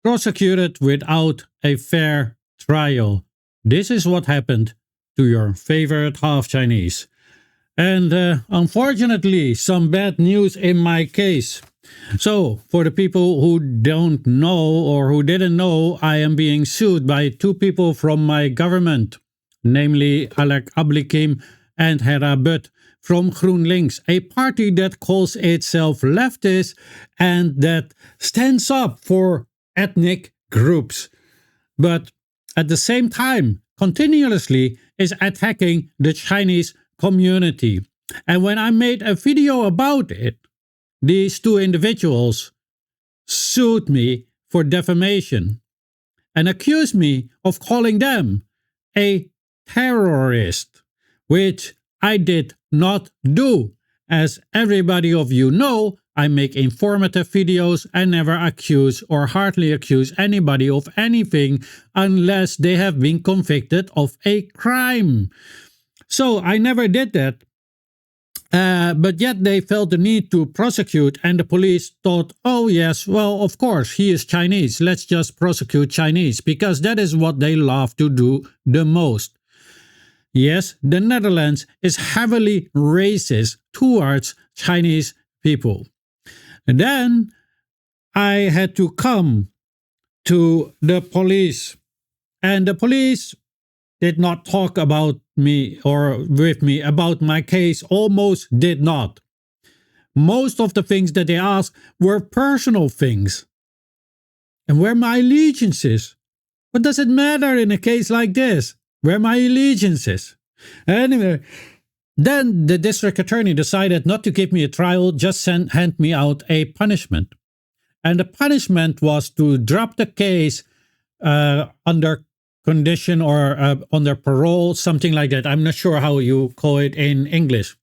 prosecuted without a fair trial. This is what happened to your favorite half Chinese. And unfortunately, some bad news in my case. So, for the people who don't know or who didn't know, I am being sued by two people from my government, namely Alec Ablikim and Hera Butt from GroenLinks, a party that calls itself leftist and that stands up for ethnic groups, but at the same time continuously is attacking the Chinese community. And when I made a video about it, these two individuals sued me for defamation and accused me of calling them a terrorist, which I did not do. As everybody of you know, I make informative videos and never accuse or hardly accuse anybody of anything unless they have been convicted of a crime. So I never did that. But yet they felt the need to prosecute, and the police thought, oh yes, well, of course, he is Chinese. Let's just prosecute Chinese, because that is what they love to do the most. Yes, the Netherlands is heavily racist towards Chinese people. And then I had to come to the police, and the police did not talk about me or with me about my case, almost did not. Most of the things that they asked were personal things. And where my allegiance is. What does it matter in a case like this? Where my allegiance is. Anyway, then the district attorney decided not to give me a trial, just hand me out a punishment. And the punishment was to drop the case under condition or under parole, something like that. I'm not sure how you call it in English.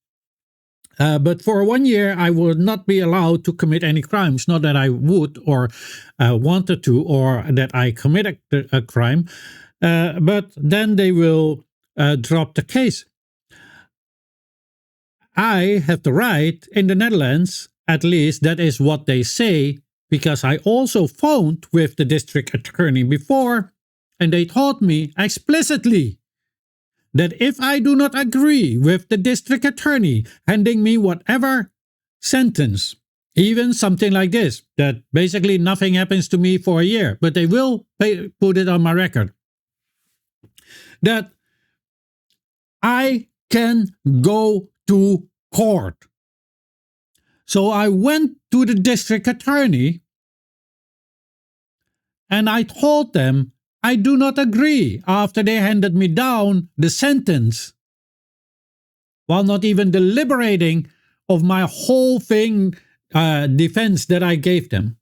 But for 1 year, I would not be allowed to commit any crimes. Not that I would or wanted to, or that I committed a crime. But then they will drop the case. I have the right in the Netherlands, at least that is what they say, because I also phoned with the district attorney before, and they told me explicitly that if I do not agree with the district attorney handing me whatever sentence, even something like this, that basically nothing happens to me for a year, but they will put it on my record, that I can go to court. So I went to the district attorney and I told them I do not agree after they handed me down the sentence, while not even deliberating of my whole thing defense that I gave them.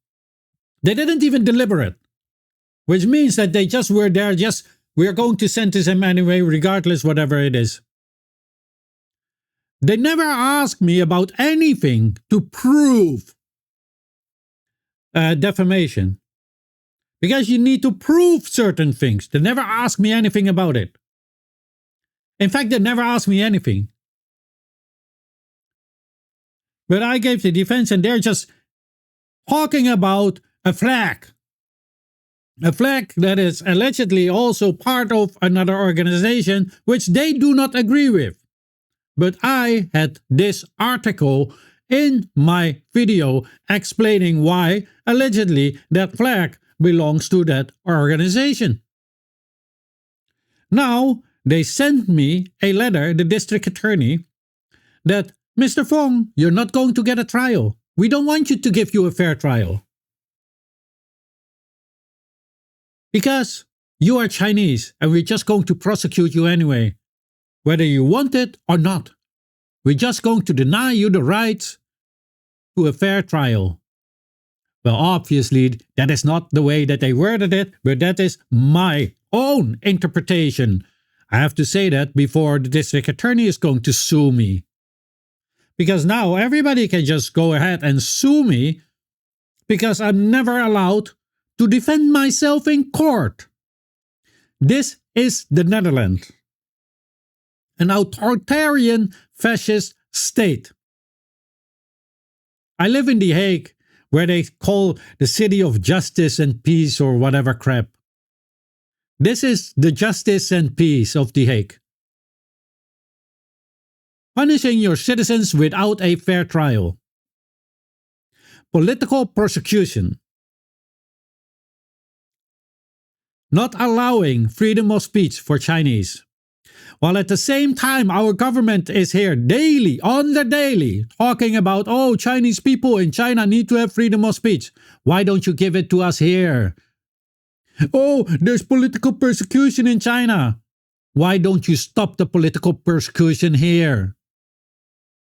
They didn't even deliberate, which means that they just were there, we're going to sentence him anyway, regardless whatever it is. They never asked me about anything to prove defamation. Because you need to prove certain things. They never asked me anything about it. In fact, they never asked me anything. But I gave the defense and they're just talking about a flag. A flag that is allegedly also part of another organization which they do not agree with. But I had this article in my video explaining why allegedly that flag belongs to that organization. Now, they sent me a letter, the district attorney, that, Mr. Fong, you're not going to get a trial. We don't want you to give you a fair trial. Because you are Chinese and we're just going to prosecute you anyway, whether you want it or not. We're just going to deny you the rights to a fair trial. Well, obviously, that is not the way that they worded it, but that is my own interpretation. I have to say that before the district attorney is going to sue me. Because now everybody can just go ahead and sue me because I'm never allowed to defend myself in court. This is the Netherlands. An authoritarian fascist state. I live in The Hague, where they call the city of justice and peace or whatever crap. This is the justice and peace of The Hague. Punishing your citizens without a fair trial. Political persecution. Not allowing freedom of speech for Chinese. While at the same time our government is here daily, on the daily, talking about, oh, Chinese people in China need to have freedom of speech. Why don't you give it to us here? Oh, there's political persecution in China. Why don't you stop the political persecution here?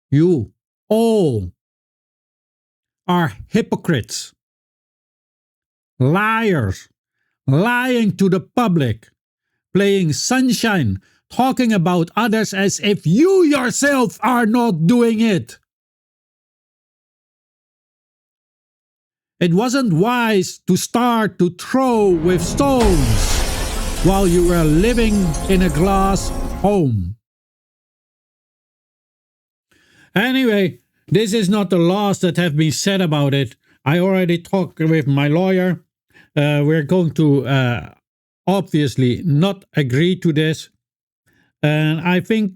You all are hypocrites, liars, lying to the public, playing sunshine, talking about others as if you yourself are not doing it. It wasn't wise to start to throw with stones while you were living in a glass home. Anyway, this is not the laws that have been said about it. I already talked with my lawyer. We're going to obviously not agree to this. And I think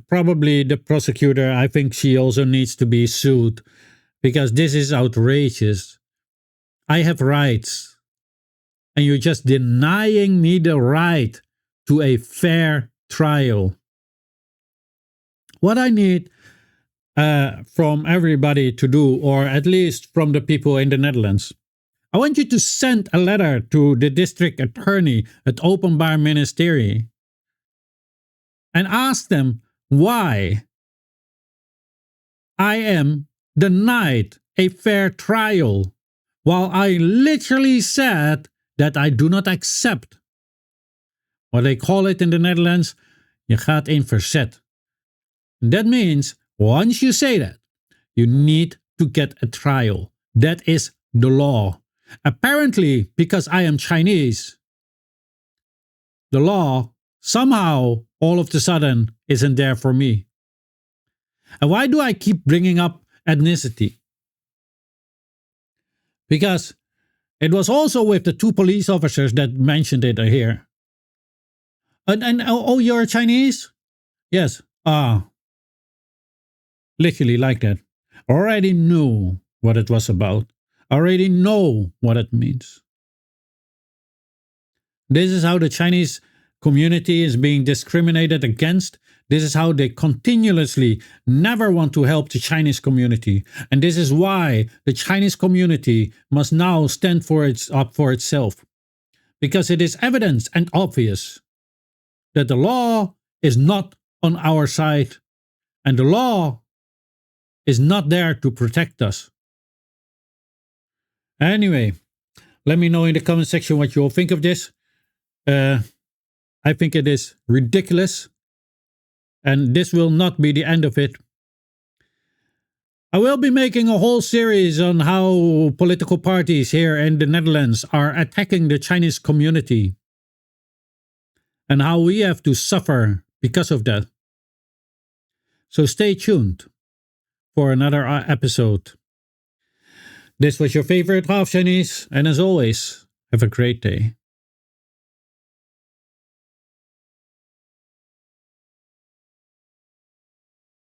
probably the prosecutor, I think she also needs to be sued because this is outrageous. I have rights and you're just denying me the right to a fair trial. What I need from everybody to do, or at least from the people in the Netherlands, I want you to send a letter to the district attorney at Openbaar Ministerie and ask them why I am denied a fair trial, while I literally said that I do not accept what they call it in the Netherlands, je gaat in verzet. That means once you say that, you need to get a trial. That is the law. Apparently, because I am Chinese, the law somehow all of a sudden isn't there for me. And why do I keep bringing up ethnicity? Because it was also with the two police officers that mentioned it here. And oh, you're Chinese? Yes. Literally like that. Already knew what it was about. Already know what it means. This is how the Chinese community is being discriminated against. This is how they continuously never want to help the Chinese community. And this is why the Chinese community must now stand up for itself. Because it is evident and obvious that the law is not on our side. And the law is not there to protect us. Anyway, let me know in the comment section what you all think of this. I think it is ridiculous. And this will not be the end of it. I will be making a whole series on how political parties here in the Netherlands are attacking the Chinese community. And how we have to suffer because of that. So stay tuned for another episode. This was your favorite half Chinese, and as always, have a great day.